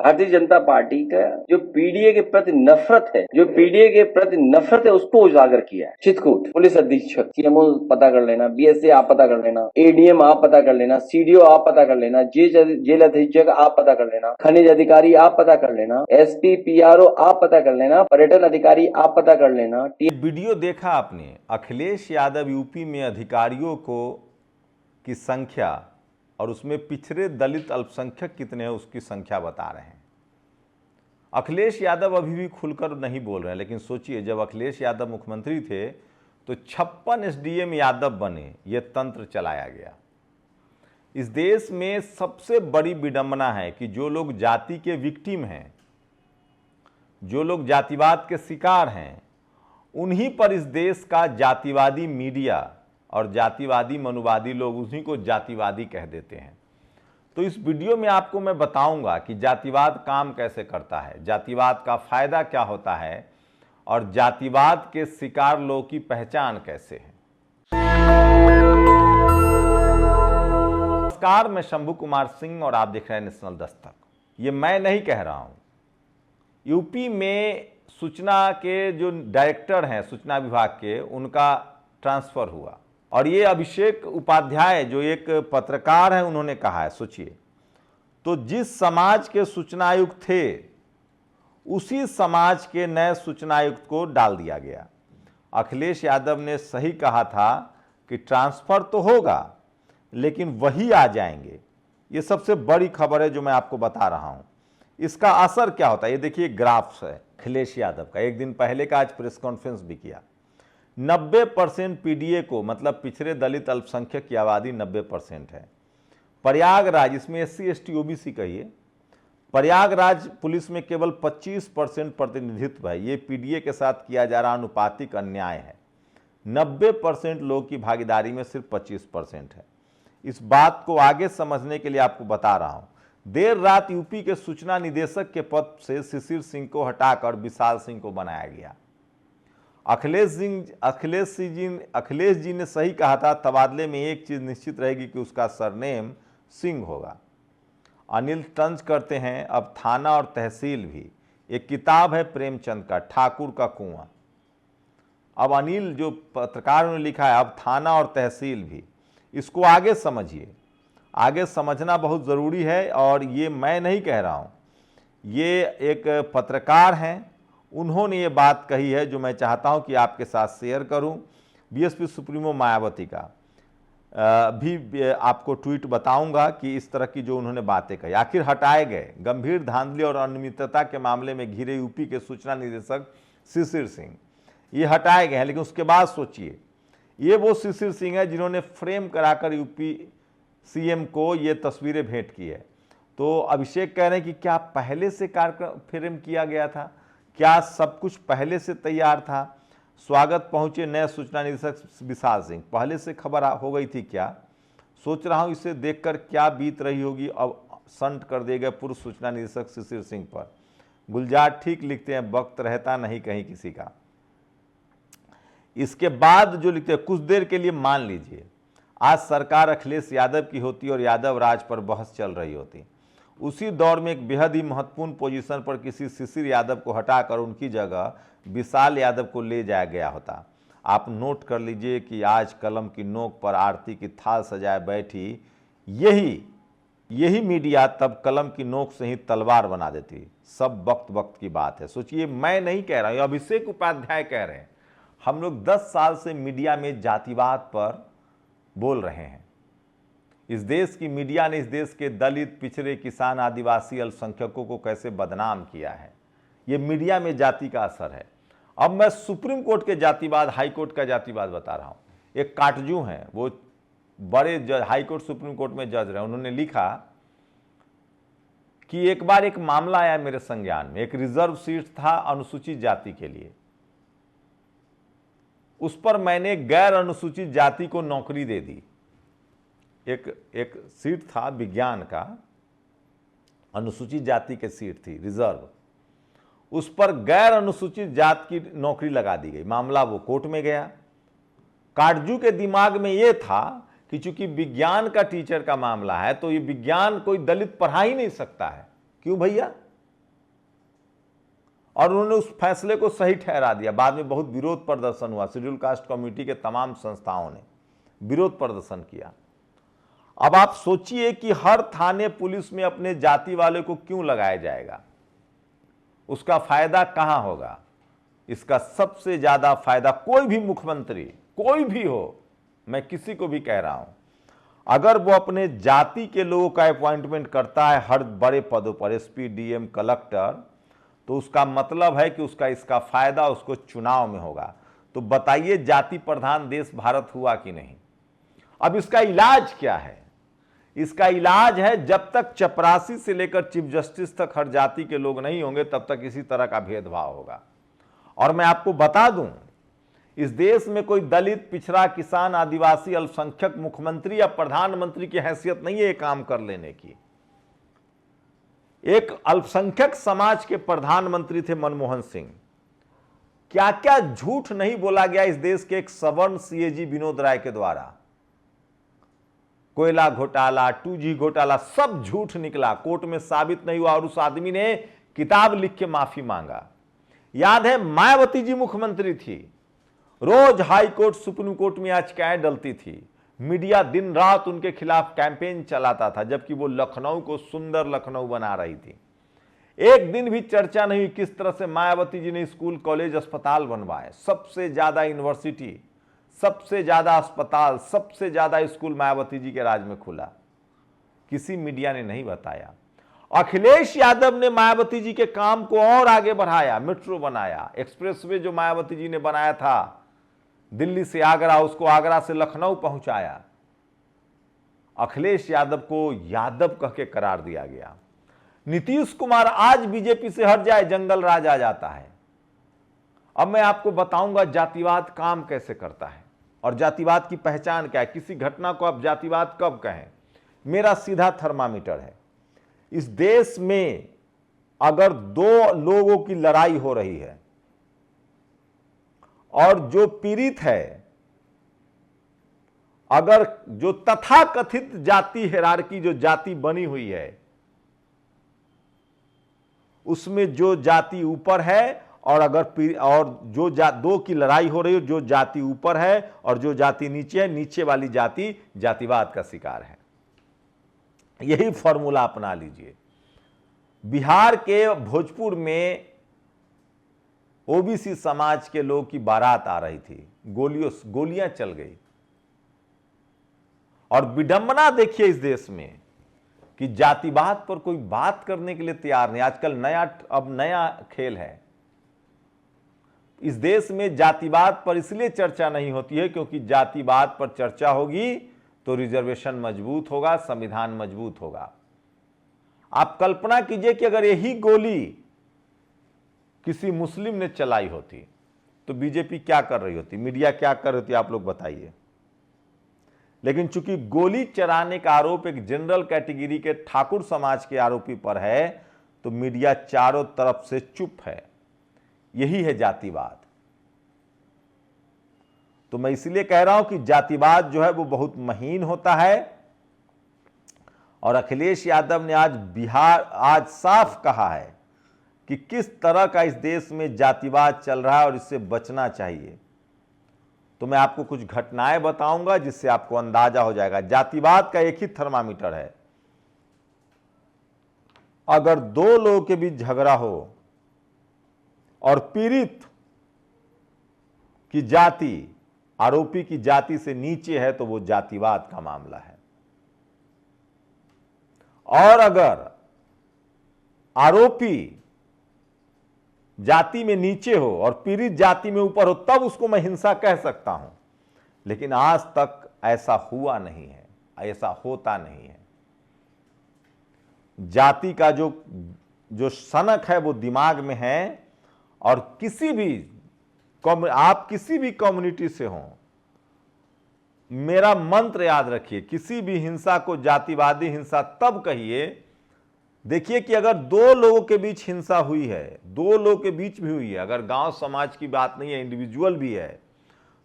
Bharatiya Janata party का जो PDA के प्रति नफरत है उसको उजागर किया है। चित्रकूट पुलिस अधीक्षक, सीएमओ पता कर लेना, बीएसए आप पता कर लेना, एडीएम आप पता कर लेना, सीडीओ आप पता कर लेना, जेल अधीक्षक आप पता कर लेना, खनिज अधिकारी आप पता कर लेना, एसपी पीआरओ आप पता कर लेना, पर्यटन अधिकारी आप पता कर लेना। वीडियो देखा आपने, अखिलेश यादव यूपी में अधिकारियों की संख्या और उसमें पिछड़े दलित अल्पसंख्यक कितने हैं उसकी संख्या बता रहे हैं। अखिलेश यादव अभी भी खुलकर नहीं बोल रहे हैं, लेकिन सोचिए जब अखिलेश यादव मुख्यमंत्री थे तो 56 एसडीएम यादव बने, ये तंत्र चलाया गया। इस देश में सबसे बड़ी विडंबना है कि जो लोग जाति के विक्टिम हैं, जो लोग जातिवाद के शिकार हैं, उन्हीं पर इस देश का जातिवादी मीडिया और जातिवादी मनुवादी लोग उन्हीं को जातिवादी कह देते हैं। तो इस वीडियो में आपको मैं बताऊंगा कि जातिवाद काम कैसे करता है, जातिवाद का फायदा क्या होता है और जातिवाद के शिकार लोगों की पहचान कैसे है। नमस्कार, मैं शंभू कुमार सिंह और आप देख रहे हैं नेशनल दस्तक। ये मैं नहीं कह रहा हूं, यूपी में सूचना के जो डायरेक्टर हैं सूचना विभाग के, उनका ट्रांसफर हुआ और ये अभिषेक उपाध्याय जो एक पत्रकार हैं उन्होंने कहा है। सोचिए, तो जिस समाज के सूचना आयुक्त थे उसी समाज के नए सूचना आयुक्त को डाल दिया गया। अखिलेश यादव ने सही कहा था कि ट्रांसफर तो होगा लेकिन वही आ जाएंगे। ये सबसे बड़ी खबर है जो मैं आपको बता रहा हूं। इसका असर क्या होता है ये देखिए, ग्राफ्स है अखिलेश यादव का, एक दिन पहले का, आज प्रेस कॉन्फ्रेंस भी किया। 90% पीडीए को, मतलब पिछड़े दलित अल्पसंख्यक की आबादी 90% है। प्रयागराज, इसमें एससी एसटी ओबीसी कहिए, प्रयागराज पुलिस में केवल 25% प्रतिनिधित्व है। ये पीडीए के साथ किया जा रहा अनुपातिक अन्याय है। 90% लोग की भागीदारी में सिर्फ 25% है। इस बात को आगे समझने के लिए आपको बता रहा हूं। देर रात यूपी के सूचना निदेशक के पद से शिशिर सिंह को हटाकर विशाल सिंह को बनाया गया। अखिलेश जी ने सही कहा था, तबादले में एक चीज निश्चित रहेगी कि उसका सरनेम सिंह होगा। अनिल तंज करते हैं, अब थाना और तहसील भी। एक किताब है प्रेमचंद का, ठाकुर का कुआं। अब अनिल जो पत्रकार ने लिखा है, अब थाना और तहसील भी। इसको आगे समझिए, आगे समझना बहुत ज़रूरी है। और ये मैं नहीं कह रहा हूँ, ये एक पत्रकार हैं, उन्होंने ये बात कही है जो मैं चाहता हूं कि आपके साथ शेयर करूं। बीएसपी सुप्रीमो मायावती का भी आपको ट्वीट बताऊंगा कि इस तरह की जो उन्होंने बातें कही। आखिर हटाए गए, गंभीर धांधली और अनियमितता के मामले में घिरे यूपी के सूचना निदेशक शिशिर सिंह, ये हटाए गए हैं। लेकिन उसके बाद सोचिए, ये वो शिशिर सिंह है जिन्होंने फ्रेम कराकर यूपी सीएम को ये तस्वीरें भेंट की है। तो अभिषेक कह रहे हैं कि क्या पहले से कार्यक्रम फ्रेम किया गया था, क्या सब कुछ पहले से तैयार था। स्वागत पहुंचे नए सूचना निदेशक विशाल सिंह, पहले से खबर हो गई थी क्या। सोच रहा हूं इसे देखकर क्या बीत रही होगी। अब संट कर दिए गए पूर्व सूचना निदेशक शिशिर सिंह पर। गुलजार ठीक लिखते हैं, वक्त रहता नहीं कहीं किसी का। इसके बाद जो लिखते हैं, कुछ देर के लिए मान लीजिए आज सरकार अखिलेश यादव की होती और यादव राज पर बहस चल रही होती। उसी दौर में एक बेहद ही महत्वपूर्ण पोजीशन पर किसी शिशिर यादव को हटाकर उनकी जगह विशाल यादव को ले जाया गया होता। आप नोट कर लीजिए कि आज कलम की नोक पर आरती की थाल सजाए बैठी यही मीडिया तब कलम की नोक से ही तलवार बना देती। सब वक्त वक्त की बात है। सोचिए, मैं नहीं कह रहा हूं, अभिषेक उपाध्याय कह रहे हैं। हम लोग 10 साल से मीडिया में जातिवाद पर बोल रहे हैं। इस देश की मीडिया ने इस देश के दलित, पिछड़े, किसान, आदिवासी, अल्पसंख्यकों को कैसे बदनाम किया है। ये मीडिया में जाति का असर है। अब मैं सुप्रीम कोर्ट के जातिवाद, हाई कोर्ट का जातिवाद बता रहा हूं। एक काटजू हैं, वो बड़े जज, हाई कोर्ट सुप्रीम कोर्ट में जज रहे। उन्होंने लिखा कि एक बार एक मामला आया मेरे संज्ञान में, एक रिजर्व सीट था अनुसूचित जाति के लिए। उस पर मैंने गैर अनुसूचित जाति को नौकरी दे दी। एक सीट था विज्ञान का, अनुसूचित जाति की सीट थी रिजर्व, उस पर गैर अनुसूचित जाति की नौकरी लगा दी गई। मामला वो कोर्ट में गया। काटजू के दिमाग में ये था कि चूंकि विज्ञान का टीचर का मामला है तो ये विज्ञान कोई दलित पढ़ा ही नहीं सकता है। क्यों भैया, और उन्होंने उस फैसले को सही ठहरा दिया। बाद में बहुत विरोध प्रदर्शन हुआ, शेड्यूल कास्ट कम्युनिटी के तमाम संस्थाओं ने विरोध प्रदर्शन किया। अब आप सोचिए कि हर थाने पुलिस में अपने जाति वाले को क्यों लगाया जाएगा, उसका फायदा कहां होगा? इसका सबसे ज्यादा फायदा कोई भी मुख्यमंत्री, कोई भी हो, मैं किसी को भी कह रहा हूं, अगर वो अपने जाति के लोगों का अपॉइंटमेंट करता है हर बड़े पदों पर, एसपी, डीएम, कलेक्टर, तो उसका मतलब है कि इसका फायदा उसको चुनाव में होगा। तो बताइए जाति प्रधान देश भारत हुआ कि नहीं? अब इसका इलाज क्या है? इसका इलाज है, जब तक चपरासी से लेकर चीफ जस्टिस तक हर जाति के लोग नहीं होंगे तब तक इसी तरह का भेदभाव होगा। और मैं आपको बता दूं, इस देश में कोई दलित, पिछड़ा, किसान, आदिवासी, अल्पसंख्यक मुख्यमंत्री या प्रधानमंत्री की हैसियत नहीं है ये काम कर लेने की। एक अल्पसंख्यक समाज के प्रधानमंत्री थे मनमोहन सिंह। क्या क्या झूठ नहीं बोला गया इस देश के एक सवर्ण सीएजी विनोद राय के द्वारा। कोयला घोटाला, 2G घोटाला, सब झूठ निकला, कोर्ट में साबित नहीं हुआ और उस आदमी ने किताब लिख के माफी मांगा। याद है मायावती जी मुख्यमंत्री थी, रोज हाई कोर्ट, सुप्रीम कोर्ट में याचिकाएं डलती थी, मीडिया दिन रात उनके खिलाफ कैंपेन चलाता था, जबकि वो लखनऊ को सुंदर लखनऊ बना रही थी। एक दिन भी चर्चा नहीं हुई किस तरह से मायावती जी ने स्कूल, कॉलेज, अस्पताल बनवाए। सबसे ज्यादा यूनिवर्सिटी, सबसे ज्यादा अस्पताल, सबसे ज्यादा स्कूल मायावती जी के राज में खुला। किसी मीडिया ने नहीं बताया। अखिलेश यादव ने मायावती जी के काम को और आगे बढ़ाया, मेट्रो बनाया, एक्सप्रेसवे जो मायावती जी ने बनाया था दिल्ली से आगरा, उसको आगरा से लखनऊ पहुंचाया। अखिलेश यादव को यादव कह के करार दिया गया। नीतीश कुमार आज बीजेपी से हट जाए, जंगल राज आ जाता है। अब मैं आपको बताऊंगा जातिवाद काम कैसे करता है और जातिवाद की पहचान क्या है। किसी घटना को आप जातिवाद कब कहें, मेरा सीधा थर्मामीटर है। इस देश में अगर दो लोगों की लड़ाई हो रही है और जो पीड़ित है, अगर जो तथाकथित जाति हिरार्की, जो जाति बनी हुई है, उसमें जो जाति ऊपर है और जो दो की लड़ाई हो रही है, जो जाति ऊपर है और जो जाति नीचे है, नीचे वाली जाति जातिवाद का शिकार है। यही फॉर्मूला अपना लीजिए। बिहार के भोजपुर में ओबीसी समाज के लोग की बारात आ रही थी, गोलियां चल गई। और विडंबना देखिए इस देश में कि जातिवाद पर कोई बात करने के लिए तैयार नहीं। आजकल नया खेल है। इस देश में जातिवाद पर इसलिए चर्चा नहीं होती है क्योंकि जातिवाद पर चर्चा होगी तो रिजर्वेशन मजबूत होगा, संविधान मजबूत होगा। आप कल्पना कीजिए कि अगर यही गोली किसी मुस्लिम ने चलाई होती तो बीजेपी क्या कर रही होती, मीडिया क्या कर रही होती, आप लोग बताइए। लेकिन चूंकि गोली चलाने का आरोप एक जनरल कैटेगरी के ठाकुर समाज के आरोपी पर है तो मीडिया चारों तरफ से चुप है। यही है जातिवाद। तो मैं इसलिए कह रहा हूं कि जातिवाद जो है वो बहुत महीन होता है। और अखिलेश यादव ने आज साफ कहा है कि किस तरह का इस देश में जातिवाद चल रहा है और इससे बचना चाहिए। तो मैं आपको कुछ घटनाएं बताऊंगा जिससे आपको अंदाजा हो जाएगा। जातिवाद का एक ही थर्मामीटर है। अगर दो लोगों के बीच झगड़ा हो और पीड़ित की जाति आरोपी की जाति से नीचे है तो वो जातिवाद का मामला है। और अगर आरोपी जाति में नीचे हो और पीड़ित जाति में ऊपर हो तब उसको मैं हिंसा कह सकता हूं। लेकिन आज तक ऐसा हुआ नहीं है, ऐसा होता नहीं है। जाति का जो सनक है वो दिमाग में है। और आप किसी भी कम्युनिटी से हो, मेरा मंत्र याद रखिए, किसी भी हिंसा को जातिवादी हिंसा तब कहिए। देखिए कि अगर दो लोगों के बीच हिंसा हुई है, दो लोगों के बीच भी हुई है, अगर गांव समाज की बात नहीं है, इंडिविजुअल भी है,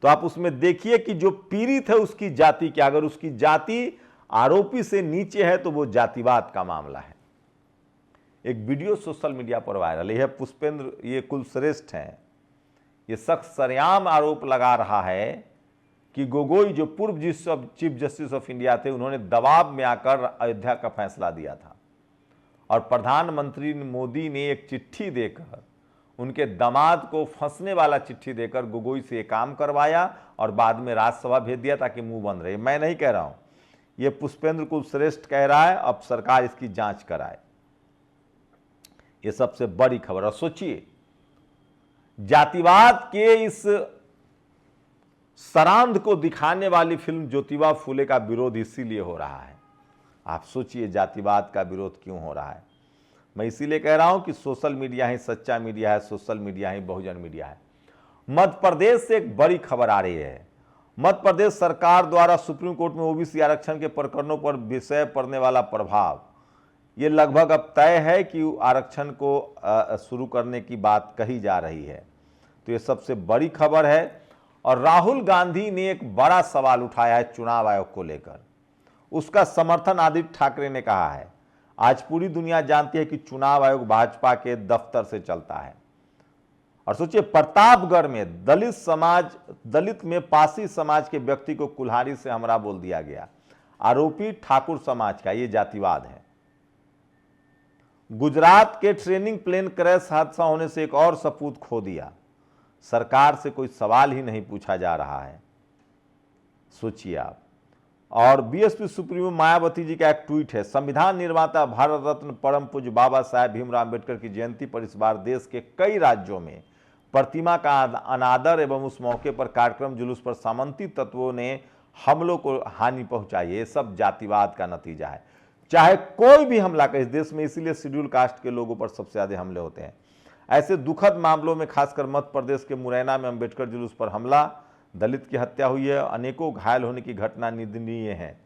तो आप उसमें देखिए कि जो पीड़ित है उसकी जाति क्या, अगर उसकी जाति आरोपी से नीचे है तो वो जातिवाद का मामला है। एक वीडियो सोशल मीडिया पर वायरल है। यह पुष्पेंद्र, ये कुलश्रेष्ठ हैं, ये शख्स सरेआम आरोप लगा रहा है कि गोगोई जो पूर्व चीफ जस्टिस ऑफ इंडिया थे, उन्होंने दबाव में आकर अयोध्या का फैसला दिया था और प्रधानमंत्री मोदी ने एक चिट्ठी देकर, उनके दामाद को फंसने वाला चिट्ठी देकर गोगोई से ये काम करवाया और बाद में राज्यसभा भेज दिया ताकि मुंह बंद रहे। मैं नहीं कह रहा हूं, ये पुष्पेंद्र कुलश्रेष्ठ कह रहा है। अब सरकार इसकी जांच कराए, ये सबसे बड़ी खबर। और सोचिए, जातिवाद के इस सरांध को दिखाने वाली फिल्म ज्योतिबा फूले का विरोध इसीलिए हो रहा है। आप सोचिए जातिवाद का विरोध क्यों हो रहा है। मैं इसीलिए कह रहा हूं कि सोशल मीडिया ही सच्चा मीडिया है, सोशल मीडिया ही बहुजन मीडिया है। मध्य प्रदेश से एक बड़ी खबर आ रही है। मध्य प्रदेश सरकार द्वारा सुप्रीम कोर्ट में ओबीसी आरक्षण के प्रकरणों पर विषय पड़ने वाला प्रभाव, ये लगभग अब तय है कि आरक्षण को शुरू करने की बात कही जा रही है। तो ये सबसे बड़ी खबर है। और राहुल गांधी ने एक बड़ा सवाल उठाया है चुनाव आयोग को लेकर। उसका समर्थन आदित्य ठाकरे ने कहा है। आज पूरी दुनिया जानती है कि चुनाव आयोग भाजपा के दफ्तर से चलता है। और सोचिए, प्रतापगढ़ में दलित में पासी समाज के व्यक्ति को कुल्हाड़ी से हमला बोल दिया गया। आरोपी ठाकुर समाज का, ये जातिवाद है। गुजरात के ट्रेनिंग प्लेन क्रैश हादसा होने से एक और सपूत खो दिया। सरकार से कोई सवाल ही नहीं पूछा जा रहा है, सोचिए आप। और बीएसपी सुप्रीमो मायावती जी का एक ट्वीट है, संविधान निर्माता भारत रत्न परम पूज्य बाबा साहेब भीमराव अम्बेडकर की जयंती पर इस बार देश के कई राज्यों में प्रतिमा का अनादर एवं उस मौके पर कार्यक्रम जुलूस पर सामंती तत्वों ने हमलों को हानि पहुंचाई। ये सब जातिवाद का नतीजा है। चाहे कोई भी हमला करे इस देश में, इसीलिए शेड्यूल कास्ट के लोगों पर सबसे ज्यादा हमले होते हैं। ऐसे दुखद मामलों में खासकर मध्य प्रदेश के मुरैना में अम्बेडकर जुलूस पर हमला, दलित की हत्या हुई है, अनेकों घायल होने की घटना निंदनीय है।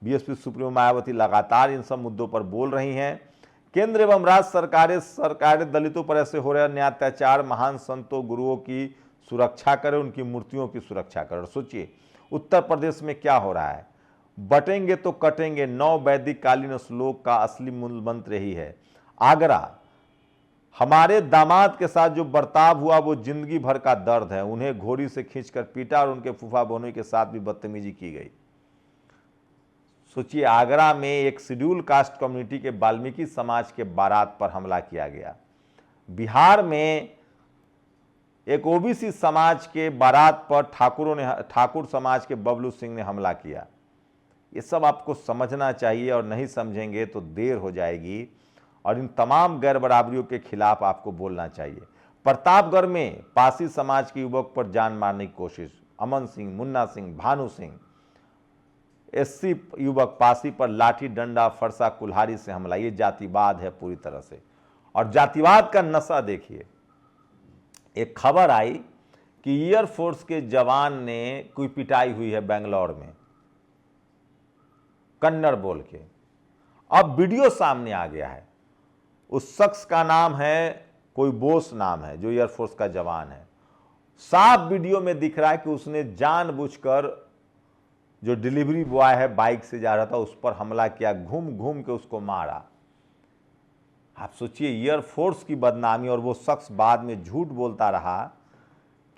बीएसपी सुप्रीमो मायावती लगातार इन सब मुद्दों पर बोल रही हैं। केंद्र एवं राज्य सरकारें दलितों पर ऐसे हो रहे अन्य अत्याचार, महान संतों गुरुओं की सुरक्षा करें, उनकी मूर्तियों की सुरक्षा करें। सोचिए उत्तर प्रदेश में क्या हो रहा है। बटेंगे तो कटेंगे, 9 वैदिक कालीन श्लोक का असली मूल मंत्र यही है। आगरा, हमारे दामाद के साथ जो बर्ताव हुआ वो जिंदगी भर का दर्द है। उन्हें घोड़ी से खींचकर पीटा और उनके फूफा बोनों के साथ भी बदतमीजी की गई। सोचिए, आगरा में एक शेड्यूल कास्ट कम्युनिटी के वाल्मीकि समाज के बारात पर हमला किया गया। बिहार में एक ओबीसी समाज के बारात पर ठाकुर समाज के बबलू सिंह ने हमला किया। ये सब आपको समझना चाहिए और नहीं समझेंगे तो देर हो जाएगी। और इन तमाम गैर बराबरियों के खिलाफ आपको बोलना चाहिए। प्रतापगढ़ में पासी समाज के युवक पर जान मारने की कोशिश, अमन सिंह, मुन्ना सिंह, भानु सिंह, एससी युवक पासी पर लाठी डंडा फरसा कुल्हाड़ी से हमला। ये जातिवाद है पूरी तरह से। और जातिवाद का नशा देखिए, एक खबर आई कि एयरफोर्स के जवान ने कोई पिटाई हुई है बेंगलोर में, कन्नड़ बोल के। अब वीडियो सामने आ गया है। उस शख्स का नाम है, कोई बोस नाम है, जो एयरफोर्स का जवान है। साफ वीडियो में दिख रहा है कि उसने जानबूझकर जो डिलीवरी बॉय है बाइक से जा रहा था उस पर हमला किया, घूम घूम के उसको मारा। आप सोचिए, एयरफोर्स की बदनामी, और वो शख्स बाद में झूठ बोलता रहा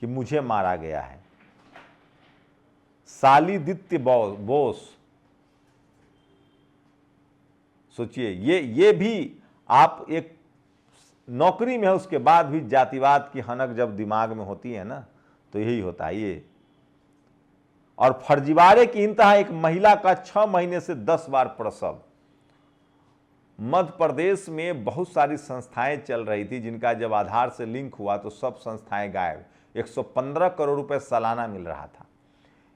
कि मुझे मारा गया है। शालिदित्य बोस, सोचिए, ये भी आप एक नौकरी में है, उसके बाद भी जातिवाद की हनक जब दिमाग में होती है ना, तो यही होता है ये। और फर्जीवाड़े की इंतहा, एक महिला का 6 महीने से 10 बार प्रसव। मध्य प्रदेश में बहुत सारी संस्थाएं चल रही थी जिनका जब आधार से लिंक हुआ तो सब संस्थाएं गायब। 115 करोड़ रुपए सालाना मिल रहा था।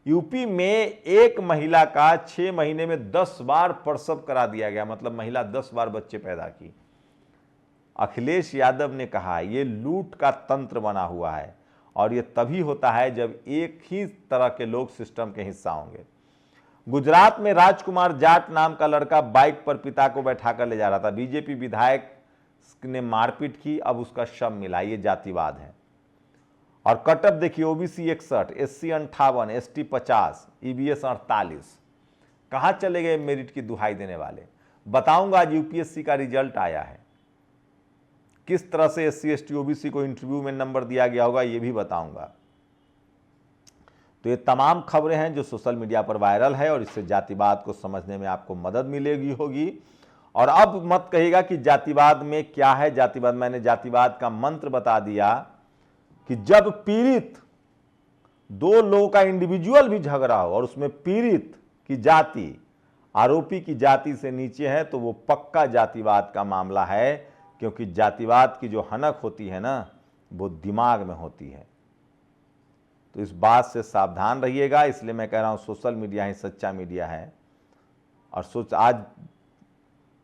यूपी में एक महिला का 6 महीने में 10 बार प्रसव करा दिया गया, मतलब महिला 10 बार बच्चे पैदा की। अखिलेश यादव ने कहा यह लूट का तंत्र बना हुआ है और यह तभी होता है जब एक ही तरह के लोग सिस्टम के हिस्सा होंगे। गुजरात में राजकुमार जाट नाम का लड़का बाइक पर पिता को बैठाकर ले जा रहा था। बीजेपी विधायक ने मारपीट की, अब उसका शव मिला। ये जातिवाद है। और कटअप देखिए, ओबीसी 61, एससी 58, एसटी 50, ईबीएस 48। कहां चले गए मेरिट की दुहाई देने वाले? बताऊंगा। आज यूपीएससी का रिजल्ट आया है। किस तरह से SC ST OBC को इंटरव्यू में नंबर दिया गया होगा ये भी बताऊंगा। तो ये तमाम खबरें हैं जो सोशल मीडिया पर वायरल है और इससे जातिवाद को समझने में आपको मदद मिलेगी होगी। और अब मत कहिएगा कि जातिवाद में क्या है जातिवाद, मैंने जातिवाद का मंत्र बता दिया कि जब पीड़ित दो लोगों का इंडिविजुअल भी झगड़ा हो और उसमें पीड़ित की जाति आरोपी की जाति से नीचे है तो वो पक्का जातिवाद का मामला है, क्योंकि जातिवाद की जो हनक होती है ना वो दिमाग में होती है। तो इस बात से सावधान रहिएगा, इसलिए मैं कह रहा हूं सोशल मीडिया ही सच्चा मीडिया है। और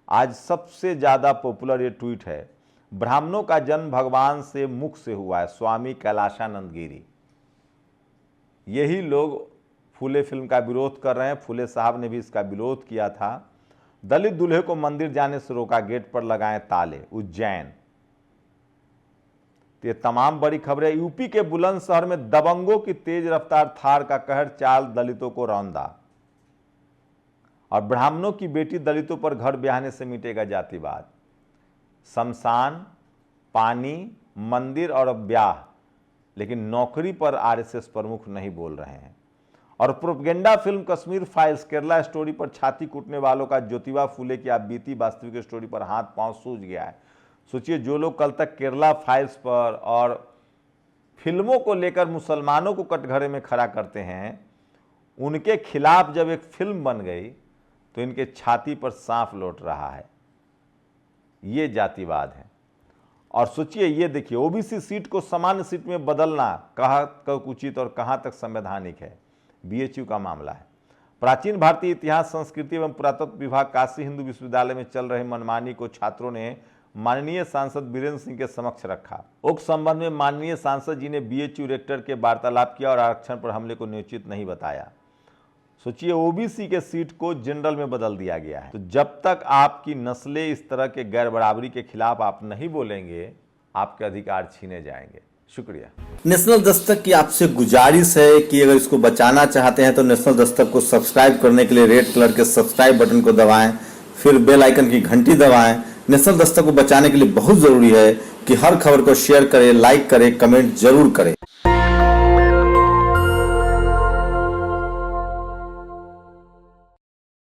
आज सबसे ज्यादा पॉपुलर ये ट्वीट है, ब्राह्मणों का जन्म भगवान से मुख से हुआ है, स्वामी कैलाशानंद गिरी। यही लोग फूले फिल्म का विरोध कर रहे हैं। फूले साहब ने भी इसका विरोध किया था। दलित दूल्हे को मंदिर जाने से रोका, गेट पर लगाए ताले, उज्जैन। ये तमाम बड़ी खबरें। यूपी के बुलंदशहर में दबंगों की तेज रफ्तार थार का कहर, चाल दलितों को रौंदा। और ब्राह्मणों की बेटी दलितों पर घर ब्याहने से मिटेगा जातिवाद। शमशान, पानी, मंदिर और ब्याह, लेकिन नौकरी पर आरएसएस प्रमुख नहीं बोल रहे हैं। और propaganda film Kashmir files, Kerala story पर छाती कूटने वालों का ज्योतिबा फूले की आप बीती वास्तविक स्टोरी पर हाथ पांव सूज गया है। सोचिए, जो लोग कल तक केरला फाइल्स पर और फिल्मों को लेकर मुसलमानों को कटघरे में खड़ा करते हैं, उनके खिलाफ जब एक फिल्म बन गई तो इनके छाती पर सांप लौट रहा है। ये जातिवाद है। और सोचिए, ये देखिए, ओबीसी सीट को सामान्य सीट में बदलना कहाँ तक उचित और कहाँ तक संवैधानिक है। बीएचयू का मामला है। प्राचीन भारतीय इतिहास, संस्कृति एवं पुरातत्व विभाग काशी हिंदू विश्वविद्यालय में चल रहे मनमानी को छात्रों ने माननीय सांसद वीरेंद्र सिंह के समक्ष रखा। उक्त संबंध में माननीय सांसद जी ने बीएचयू रेक्टर के वार्तालाप किया और आरक्षण पर हमले को न्योचित नहीं बताया। सोचिए, ओबीसी के सीट को जनरल में बदल दिया गया है। तो जब तक आपकी नस्लें इस तरह के गैर बराबरी के खिलाफ आप नहीं बोलेंगे, आपके अधिकार छीने जाएंगे। शुक्रिया। नेशनल दस्तक की आपसे गुजारिश है कि अगर इसको बचाना चाहते हैं तो नेशनल दस्तक को सब्सक्राइब करने के लिए रेड कलर के सब्सक्राइब बटन को दबाएं, फिर बेल आइकन की घंटी दबाएं। नेशनल दस्तक को बचाने के लिए बहुत जरूरी है कि हर खबर को शेयर करें, लाइक करें, कमेंट जरूर करें।